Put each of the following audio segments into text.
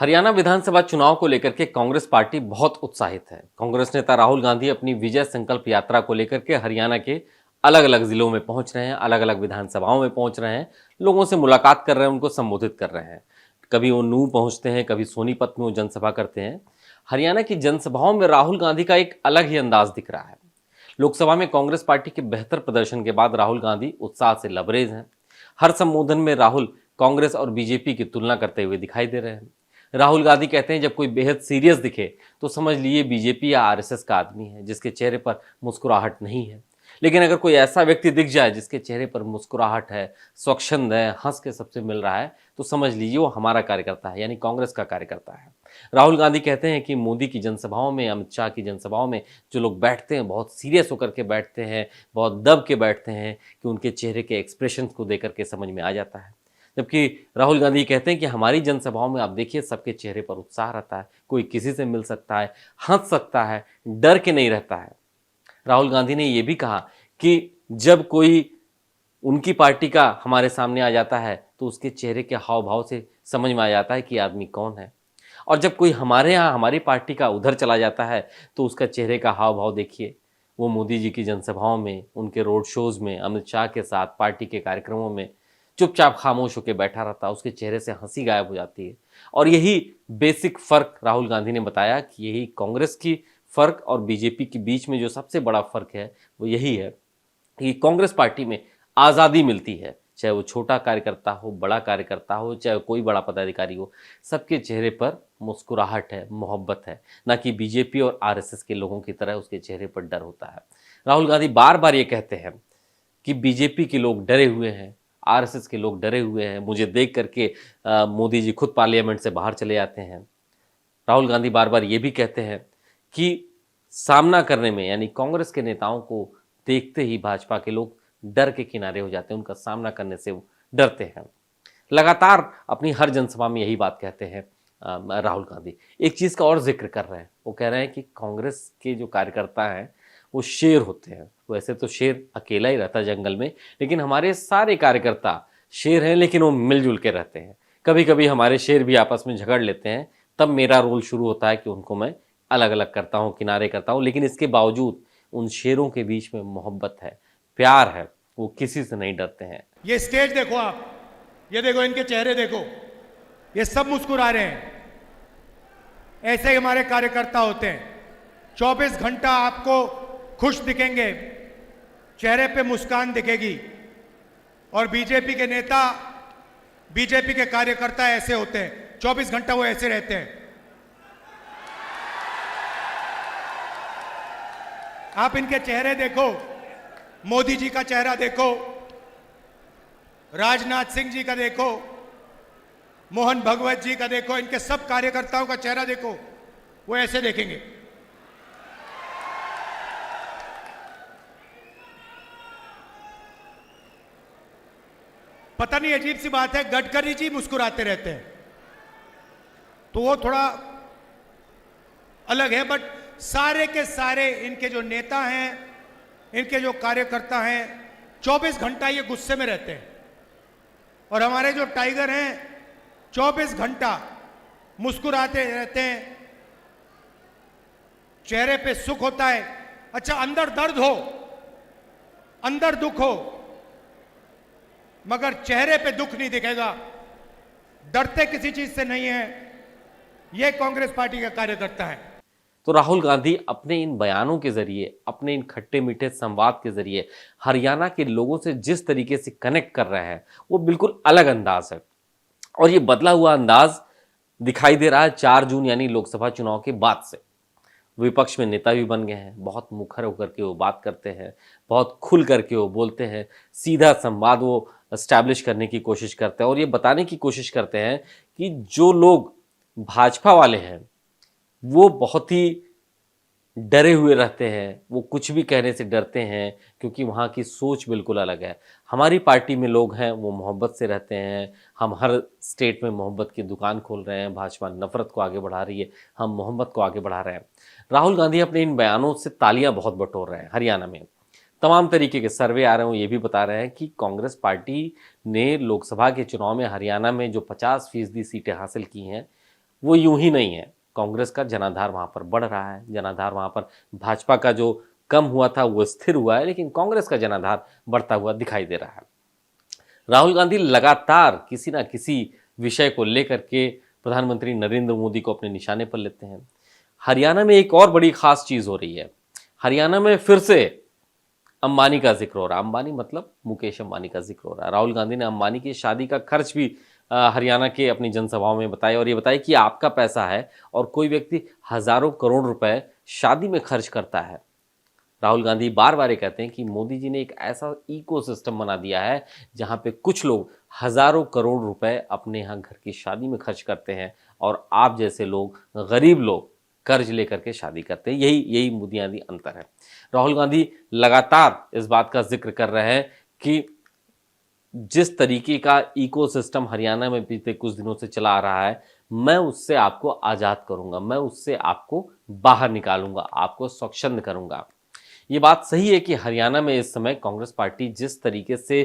हरियाणा विधानसभा चुनाव को लेकर के कांग्रेस पार्टी बहुत उत्साहित है। कांग्रेस नेता राहुल गांधी अपनी विजय संकल्प यात्रा को लेकर के हरियाणा के अलग अलग जिलों में पहुंच रहे हैं, अलग अलग विधानसभाओं में पहुंच रहे हैं, लोगों से मुलाकात कर रहे हैं, उनको संबोधित कर रहे हैं। कभी वो नूंह पहुंचते हैं, कभी सोनीपत में वो जनसभा करते हैं। हरियाणा की जनसभाओं में राहुल गांधी का एक अलग ही अंदाज दिख रहा है। लोकसभा में कांग्रेस पार्टी के बेहतर प्रदर्शन के बाद राहुल गांधी उत्साह से लबरेज हैं। हर संबोधन में राहुल कांग्रेस और बीजेपी की तुलना करते हुए दिखाई दे रहे हैं। राहुल गांधी कहते हैं, जब कोई बेहद सीरियस दिखे तो समझ लीजिए बीजेपी या आरएसएस का आदमी है, जिसके चेहरे पर मुस्कुराहट नहीं है। लेकिन अगर कोई ऐसा व्यक्ति दिख जाए जिसके चेहरे पर मुस्कुराहट है, स्वच्छंद है, हंस के सबसे मिल रहा है, तो समझ लीजिए वो हमारा कार्यकर्ता है, यानी कांग्रेस का कार्यकर्ता है। राहुल गांधी कहते हैं कि मोदी की जनसभाओं में, अमित शाह की जनसभाओं में जो लोग बैठते हैं, बहुत सीरियस होकर के बैठते हैं, बहुत दब के बैठते हैं कि उनके चेहरे के एक्सप्रेशन को देख करके समझ में आ जाता है। जबकि राहुल गांधी कहते हैं कि हमारी जनसभाओं में आप देखिए सबके चेहरे पर उत्साह रहता है, कोई किसी से मिल सकता है, हंस सकता है, डर के नहीं रहता है। राहुल गांधी ने यह भी कहा कि जब कोई उनकी पार्टी का हमारे सामने आ जाता है तो उसके चेहरे के हाव भाव से समझ में आ जाता है कि आदमी कौन है, और जब कोई हमारे यहाँ हमारी पार्टी का उधर चला जाता है तो उसका चेहरे का हाव भाव देखिए। वो मोदी जी की जनसभाओं में, उनके रोड शोज में, अमित शाह के साथ पार्टी के कार्यक्रमों में चुपचाप खामोश होकर बैठा रहता है, उसके चेहरे से हंसी गायब हो जाती है। और यही बेसिक फर्क राहुल गांधी ने बताया कि यही कांग्रेस की फर्क और बीजेपी के बीच में जो सबसे बड़ा फर्क है वो यही है कि कांग्रेस पार्टी में आज़ादी मिलती है, चाहे वो छोटा कार्यकर्ता हो, बड़ा कार्यकर्ता हो, चाहे कोई बड़ा पदाधिकारी हो, सबके चेहरे पर मुस्कुराहट है, मोहब्बत है, ना कि बीजेपी और आरएसएस के लोगों की तरह उसके चेहरे पर डर होता है। राहुल गांधी बार बार ये कहते हैं कि बीजेपी के लोग डरे हुए हैं, आरएसएस के लोग डरे हुए हैं, मुझे देख करके मोदी जी खुद पार्लियामेंट से बाहर चले जाते हैं। राहुल गांधी बार बार ये भी कहते हैं कि सामना करने में, यानी कांग्रेस के नेताओं को देखते ही भाजपा के लोग डर के किनारे हो जाते हैं, उनका सामना करने से वो डरते हैं। लगातार अपनी हर जनसभा में यही बात कहते हैं राहुल गांधी। एक चीज़ का और जिक्र कर रहे हैं, वो कह रहे हैं कि कांग्रेस के जो कार्यकर्ता हैं वो शेर होते हैं। वैसे तो शेर अकेला ही रहता है जंगल में, लेकिन हमारे सारे कार्यकर्ता शेर हैं, लेकिन वो मिलजुल के रहते हैं। कभी कभी हमारे शेर भी आपस में झगड़ लेते हैं, तब मेरा रोल शुरू होता है कि उनको मैं अलग अलग करता हूँ, किनारे करता हूँ। लेकिन इसके बावजूद उन शेरों के बीच में मोहब्बत है, प्यार है, वो किसी से नहीं डरते हैं। ये स्टेज देखो आप, ये देखो इनके चेहरे देखो, ये सब मुस्कुरा रहे हैं। ऐसे ही हमारे कार्यकर्ता होते हैं। 24 घंटा आपको खुश दिखेंगे, चेहरे पे मुस्कान दिखेगी। और बीजेपी के नेता, बीजेपी के कार्यकर्ता ऐसे होते हैं, 24 घंटा वो ऐसे रहते हैं। आप इनके चेहरे देखो, मोदी जी का चेहरा देखो, राजनाथ सिंह जी का देखो, मोहन भगवत जी का देखो, इनके सब कार्यकर्ताओं का चेहरा देखो, वो ऐसे देखेंगे। पता नहीं, अजीब सी बात है, गडकरी जी मुस्कुराते रहते हैं तो वो थोड़ा अलग है, बट सारे के सारे इनके जो नेता हैं, इनके जो कार्यकर्ता हैं, 24 घंटा ये गुस्से में रहते हैं। और हमारे जो टाइगर हैं 24 घंटा मुस्कुराते रहते हैं, चेहरे पे सुख होता है। अच्छा, अंदर दर्द हो, अंदर दुख हो, मगर चेहरे पे दुख नहीं दिखेगा, डरते किसी चीज से नहीं है। यह कांग्रेस पार्टी का कार्यकर्ता है। तो राहुल गांधी अपने इन बयानों के जरिए, अपने इन खट्टे मीठे संवाद के जरिए हरियाणा के लोगों से जिस तरीके से कनेक्ट कर रहे हैं वो बिल्कुल अलग अंदाज है। और ये बदला हुआ अंदाज दिखाई दे रहा है 4 जून यानी लोकसभा चुनाव के बाद से। विपक्ष में नेता भी बन गए हैं, बहुत मुखर होकर के वो बात करते हैं, बहुत खुल करके वो बोलते हैं, सीधा संवाद वो एस्टैब्लिश करने की कोशिश करते हैं और ये बताने की कोशिश करते हैं कि जो लोग भाजपा वाले हैं वो बहुत ही डरे हुए रहते हैं, वो कुछ भी कहने से डरते हैं, क्योंकि वहाँ की सोच बिल्कुल अलग है। हमारी पार्टी में लोग हैं वो मोहब्बत से रहते हैं, हम हर स्टेट में मोहब्बत की दुकान खोल रहे हैं, भाजपा नफरत को आगे बढ़ा रही है, हम मोहब्बत को आगे बढ़ा रहे हैं। राहुल गांधी अपने इन बयानों से तालियां बहुत बटोर रहे हैं। हरियाणा में तमाम तरीके के सर्वे आ रहे हैं, वो ये भी बता रहे हैं कि कांग्रेस पार्टी ने लोकसभा के चुनाव में हरियाणा में जो 50% सीटें हासिल की हैं, वो यूं ही नहीं है। कांग्रेस का जनाधार वहां पर बढ़ रहा है, जनाधार वहां पर भाजपा का जो कम हुआ था वो स्थिर हुआ है, लेकिन कांग्रेस का जनाधार बढ़ता हुआ दिखाई दे रहा है। राहुल गांधी लगातार किसी ना किसी विषय को लेकर के प्रधानमंत्री नरेंद्र मोदी को अपने निशाने पर लेते हैं। हरियाणा में एक और बड़ी खास चीज हो रही है। हरियाणा में फिर से अंबानी का जिक्र हो रहा है। अंबानी मतलब मुकेश अंबानी का जिक्र हो रहा है। राहुल गांधी ने अंबानी की शादी का खर्च भी हरियाणा के अपनी जनसभाओं में बताया, और ये बताया कि आपका पैसा है और कोई व्यक्ति हजारों करोड़ रुपए शादी में खर्च करता है। राहुल गांधी बार बार ये कहते हैं कि मोदी जी ने एक ऐसा इकोसिस्टम बना दिया है जहां पे कुछ लोग हजारों करोड़ रुपए अपने यहाँ घर की शादी में खर्च करते हैं और आप जैसे लोग, गरीब लोग, कर्ज लेकर के शादी करते हैं। यही यही बुनियादी अंतर है। राहुल गांधी लगातार इस बात का जिक्र कर रहे हैं कि जिस तरीके का इकोसिस्टम हरियाणा में बीते कुछ दिनों से चला आ रहा है, मैं उससे आपको आजाद करूंगा, मैं उससे आपको बाहर निकालूंगा, आपको स्वच्छंद करूंगा। ये बात सही है कि हरियाणा में इस समय कांग्रेस पार्टी जिस तरीके से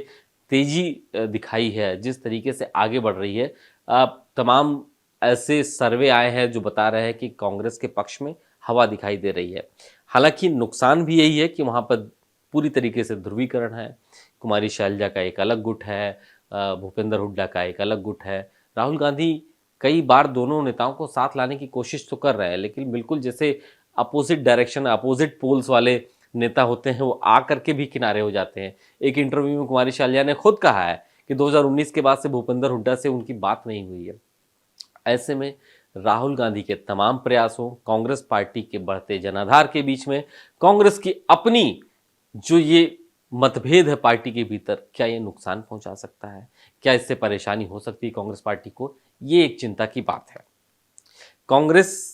तेजी दिखाई है, जिस तरीके से आगे बढ़ रही है, तमाम ऐसे सर्वे आए हैं जो बता रहे हैं कि कांग्रेस के पक्ष में हवा दिखाई दे रही है। हालांकि नुकसान भी यही है कि वहां पर पूरी तरीके से ध्रुवीकरण है। कुमारी शैलजा का एक अलग गुट है, भूपेंद्र हुड्डा का एक अलग गुट है। राहुल गांधी कई बार दोनों नेताओं को साथ लाने की कोशिश तो कर रहे हैं, लेकिन बिल्कुल जैसे अपोजिट डायरेक्शन, अपोजिट पोल्स वाले नेता होते हैं, वो आकर के भी किनारे हो जाते हैं। एक इंटरव्यू में कुमारी शैलजा ने खुद कहा है कि 2019 के बाद से भूपेंद्र हुड्डा से उनकी बात नहीं हुई है। ऐसे में राहुल गांधी के तमाम प्रयासों, कांग्रेस पार्टी के बढ़ते जनाधार के बीच में कांग्रेस की अपनी जो ये मतभेद है पार्टी के भीतर, क्या ये नुकसान पहुंचा सकता है? क्या इससे परेशानी हो सकती है कांग्रेस पार्टी को? ये एक चिंता की बात है। कांग्रेस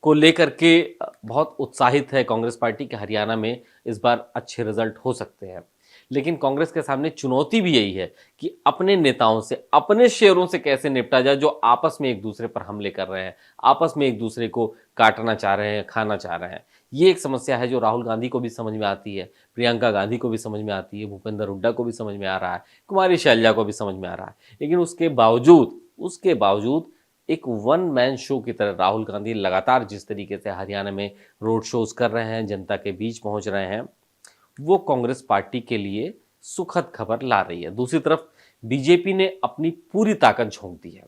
को लेकर के बहुत उत्साहित है कांग्रेस पार्टी के हरियाणा में इस बार अच्छे रिजल्ट हो सकते हैं, लेकिन कांग्रेस के सामने चुनौती भी यही है कि अपने नेताओं से, अपने शेयरों से कैसे निपटा जाए जो आपस में एक दूसरे पर हमले कर रहे हैं, आपस में एक दूसरे को काटना चाह रहे हैं, खाना चाह रहे हैं। ये एक समस्या है जो राहुल गांधी को भी समझ में आती है, प्रियंका गांधी को भी समझ में आती है, भूपेंद्र हुड्डा को भी समझ में आ रहा है, कुमारी शैलजा को भी समझ में आ रहा है। लेकिन उसके बावजूद एक वन मैन शो की तरह राहुल गांधी लगातार जिस तरीके से हरियाणा में रोड शोज कर रहे हैं, जनता के बीच पहुंच रहे हैं, वो कांग्रेस पार्टी के लिए सुखद खबर ला रही है। दूसरी तरफ बीजेपी ने अपनी पूरी ताकत झोंक दी है।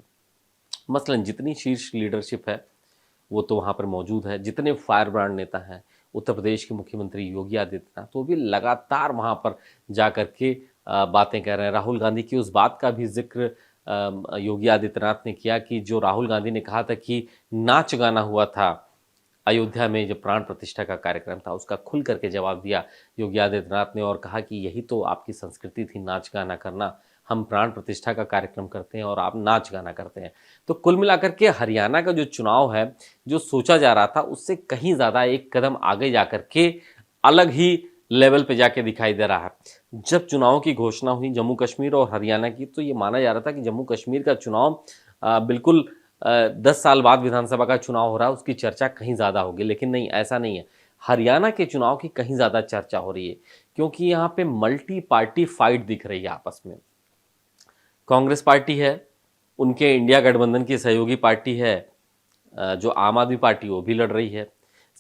मसलन जितनी शीर्ष लीडरशिप है वो तो वहां पर मौजूद है, जितने फायर ब्रांड नेता हैं, उत्तर प्रदेश के मुख्यमंत्री योगी आदित्यनाथ तो भी लगातार वहां पर जाकर के बातें कर रहे हैं। राहुल गांधी की उस बात का भी जिक्र योगी आदित्यनाथ ने किया कि जो राहुल गांधी ने कहा था कि नाच गाना हुआ था अयोध्या में, जब प्राण प्रतिष्ठा का कार्यक्रम था, उसका खुल करके जवाब दिया योगी आदित्यनाथ ने और कहा कि यही तो आपकी संस्कृति थी, नाच गाना करना। हम प्राण प्रतिष्ठा का कार्यक्रम करते हैं और आप नाच गाना करते हैं। तो कुल मिलाकर के हरियाणा का जो चुनाव है, जो सोचा जा रहा था उससे कहीं ज़्यादा एक कदम आगे जाकर के अलग ही लेवल पे जाके दिखाई दे रहा है। जब चुनाव की घोषणा हुई जम्मू कश्मीर और हरियाणा की, तो ये माना जा रहा था कि जम्मू कश्मीर का चुनाव बिल्कुल 10 साल बाद विधानसभा का चुनाव हो रहा है, उसकी चर्चा कहीं ज़्यादा होगी। लेकिन नहीं, ऐसा नहीं है। हरियाणा के चुनाव की कहीं ज़्यादा चर्चा हो रही है, क्योंकि यहाँ पे मल्टी पार्टी फाइट दिख रही है आपस में। कांग्रेस पार्टी है, उनके इंडिया गठबंधन की सहयोगी पार्टी है जो आम आदमी पार्टी, वो भी लड़ रही है।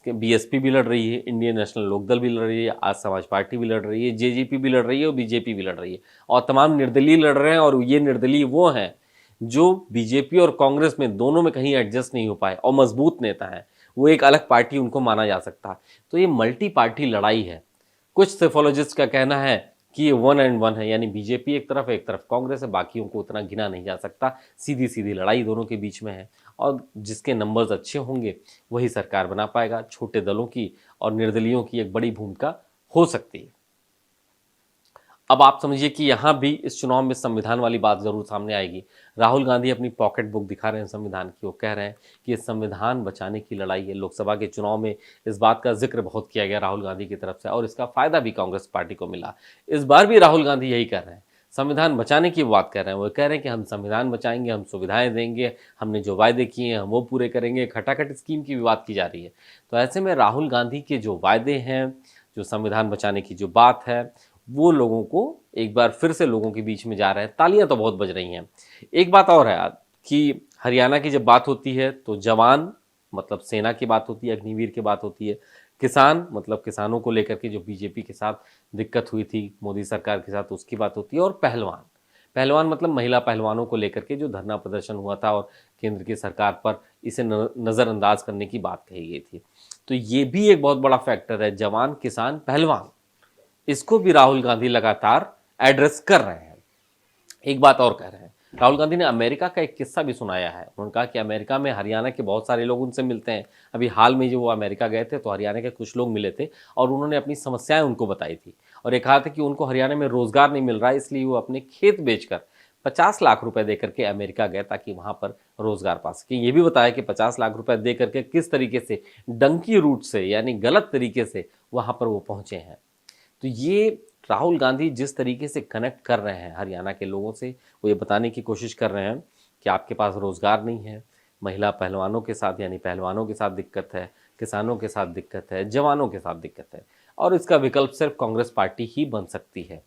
बीएसपी भी लड़ रही है, इंडियन नेशनल लोकदल भी लड़ रही है, आज समाज पार्टी भी लड़ रही है, जेजेपी भी लड़ रही है और बीजेपी भी लड़ रही है, और तमाम निर्दलीय लड़ रहे हैं। और ये निर्दलीय वो हैं जो बीजेपी और कांग्रेस में दोनों में कहीं एडजस्ट नहीं हो पाए और मजबूत नेता हैं, वो एक अलग पार्टी उनको माना जा सकता है। तो ये मल्टी पार्टी लड़ाई है। कुछ सेफोलॉजिस्ट का कहना है कि ये 1 and 1 है, यानी बीजेपी एक तरफ कांग्रेस है, बाकियों को उतना गिना नहीं जा सकता। सीधी सीधी लड़ाई दोनों के बीच में है, और जिसके नंबर्स अच्छे होंगे वही सरकार बना पाएगा। छोटे दलों की और निर्दलियों की एक बड़ी भूमिका हो सकती है। अब आप समझिए कि यहाँ भी इस चुनाव में संविधान वाली बात जरूर सामने आएगी। राहुल गांधी अपनी पॉकेट बुक दिखा रहे हैं संविधान की, वो कह रहे हैं कि ये संविधान बचाने की लड़ाई है। लोकसभा के चुनाव में इस बात का जिक्र बहुत किया गया राहुल गांधी की तरफ से, और इसका फायदा भी कांग्रेस पार्टी को मिला। इस बार भी राहुल गांधी यही कर रहे हैं, संविधान बचाने की बात कर रहे हैं। वो कह रहे हैं कि हम संविधान बचाएंगे, हम सुविधाएं देंगे, हमने जो वायदे किए हैं हम वो पूरे करेंगे। खटाखट स्कीम की भी बात की जा रही है। तो ऐसे में राहुल गांधी के जो वायदे हैं, जो संविधान बचाने की जो बात है, वो लोगों को एक बार फिर से लोगों के बीच में जा रहे हैं। तालियां तो बहुत बज रही हैं। एक बात और है, कि हरियाणा की जब बात होती है तो जवान मतलब सेना की बात होती है, अग्निवीर की बात होती है, किसान मतलब किसानों को लेकर के जो बीजेपी के साथ दिक्कत हुई थी मोदी सरकार के साथ उसकी बात होती है, और पहलवान पहलवान मतलब महिला पहलवानों को लेकर के जो धरना प्रदर्शन हुआ था और केंद्र की सरकार पर इसे नज़रअंदाज करने की बात कही गई थी। तो ये भी एक बहुत बड़ा फैक्टर है, जवान किसान पहलवान, इसको भी राहुल गांधी लगातार एड्रेस कर रहे हैं। एक बात और कह रहे हैं, राहुल गांधी ने अमेरिका का एक किस्सा भी सुनाया है। उन्होंने कहा कि अमेरिका में हरियाणा के बहुत सारे लोग उनसे मिलते हैं। अभी हाल में जो वो अमेरिका गए थे तो हरियाणा के कुछ लोग मिले थे और उन्होंने अपनी समस्याएं उनको बताई थी, और ये कहा था कि उनको हरियाणा में रोजगार नहीं मिल रहा है, इसलिए वो अपने खेत बेचकर 50 लाख रुपए दे करके अमेरिका गए ताकि वहां पर रोजगार पा सके। ये भी बताया कि 50 लाख रुपए दे करके किस तरीके से डंकी रूट से यानी गलत तरीके से वहां पर वो पहुंचे हैं। तो ये राहुल गांधी जिस तरीके से कनेक्ट कर रहे हैं हरियाणा के लोगों से, वो ये बताने की कोशिश कर रहे हैं कि आपके पास रोजगार नहीं है, महिला पहलवानों के साथ यानी पहलवानों के साथ दिक्कत है, किसानों के साथ दिक्कत है, जवानों के साथ दिक्कत है, और इसका विकल्प सिर्फ कांग्रेस पार्टी ही बन सकती है।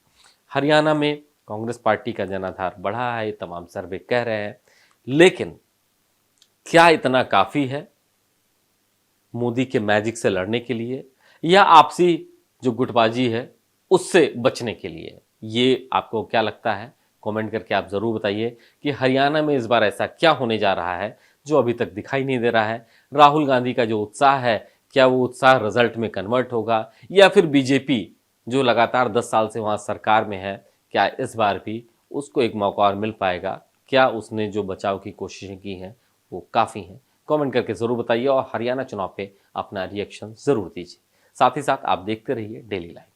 हरियाणा में कांग्रेस पार्टी का जनाधार बढ़ा है, तमाम सर्वे कह रहे हैं, लेकिन क्या इतना काफ़ी है मोदी के मैजिक से लड़ने के लिए, या आपसी जो गुटबाजी है उससे बचने के लिए? ये आपको क्या लगता है? कमेंट करके आप ज़रूर बताइए कि हरियाणा में इस बार ऐसा क्या होने जा रहा है जो अभी तक दिखाई नहीं दे रहा है। राहुल गांधी का जो उत्साह है, क्या वो उत्साह रिजल्ट में कन्वर्ट होगा, या फिर बीजेपी जो लगातार 10 साल से वहाँ सरकार में है, क्या इस बार भी उसको एक मौका और मिल पाएगा? क्या उसने जो बचाव की कोशिशें की हैं वो काफ़ी हैं? कमेंट करके ज़रूर बताइए और हरियाणा चुनाव पे अपना रिएक्शन ज़रूर दीजिए। साथ ही साथ आप देखते रहिए डेली लाइव।